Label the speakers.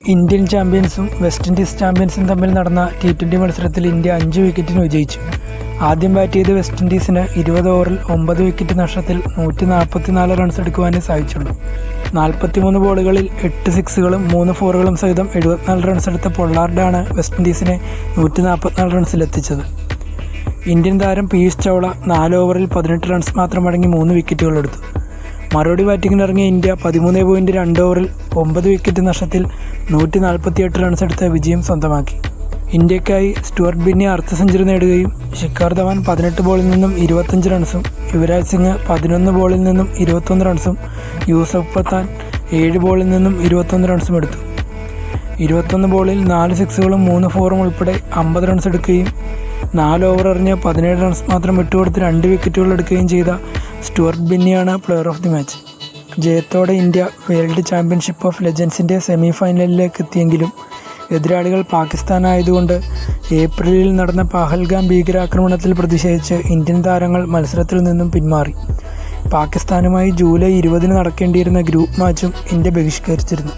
Speaker 1: Indian ചാമ്പ്യൻസും west Indies ചാമ്പ്യൻസും തമ്മിൽ നടന്ന T20 മത്സരത്തിൽ ഇന്ത്യ 5 വിക്കറ്റിന് വിജയിച്ചു. ആദ്യം ബാറ്റ് ചെയ്ത വെസ്റ്റ് ഇൻഡീസിന് 20 ഓവറിൽ 9 വിക്കറ്റ് നഷ്ടത്തിൽ 144 റൺസ് എടുക്കുവാനേ സാധിച്ചുള്ളൂ. 43 ബോളുകളിൽ 8 സിക്സുകളും 3 ഫോറുകളും സഹിതം 74 റൺസ് എടുത്ത പൊള്ളാർഡാണ് വെസ്റ്റ് ഇൻഡീസിനെ 144 റൺസിലെത്തിച്ചത്. ഇന്ത്യൻ താരം പീയൂഷ് ചൗള 4 ഓവറിൽ 18 റൺസ് മാത്രം അടങ്ങി 3 വിക്കറ്റുകൾ എടുത്തു. മറുപടി ബാറ്റിങ്ങിനിറങ്ങിയ ഇന്ത്യ 13.2 ഓവറിൽ 9 വിക്കറ്റ് നഷ്ടത്തിൽ 148 റൺസ് എടുത്ത് വിജയം സ്വന്തമാക്കി. ഇന്ത്യക്കായി സ്റ്റുവർട്ട് ബിന്നി അർദ്ധ സെഞ്ചുറി നേടുകയും ശിഖർ ധവാൻ 18 ബോളിൽ നിന്നും 25 റൺസും യുവരാജ് സിംഗ് 11 ബോളിൽ നിന്നും 21 റൺസും യൂസഫ് പത്താൻ 7 ബോളിൽ നിന്നും 21 റൺസും എടുത്തു. 21 ബോളിൽ 4 സിക്സുകളും 3 ഫോറും ഉൾപ്പെടെ 50 റൺസ് എടുക്കുകയും 4 ഓവർ എറിഞ്ഞ് 17 റൺസ് മാത്രം വിട്ടുകൊടുത്ത് 2 വിക്കറ്റുകൾ എടുക്കുകയും ചെയ്ത സ്റ്റുവർട്ട് ബിന്നിയാണ് പ്ലെയർ ഓഫ് ദി മാച്ച്. ജയത്തോടെ ഇന്ത്യ വേൾഡ് ചാമ്പ്യൻഷിപ്പ് ഓഫ് ലെജൻഡ്സിൻ്റെ സെമി ഫൈനലിലേക്ക് എത്തിയെങ്കിലും എതിരാളികൾ പാകിസ്ഥാനായതുകൊണ്ട് ഏപ്രിലിൽ നടന്ന പഹൽഗാം ഭീകരാക്രമണത്തിൽ പ്രതിഷേധിച്ച് ഇന്ത്യൻ താരങ്ങൾ മത്സരത്തിൽ നിന്നും പിന്മാറി. പാകിസ്ഥാനുമായി ജൂലൈ 20 നടക്കേണ്ടിയിരുന്ന ഗ്രൂപ്പ് മാച്ചും ഇന്ത്യ ബഹിഷ്കരിച്ചിരുന്നു.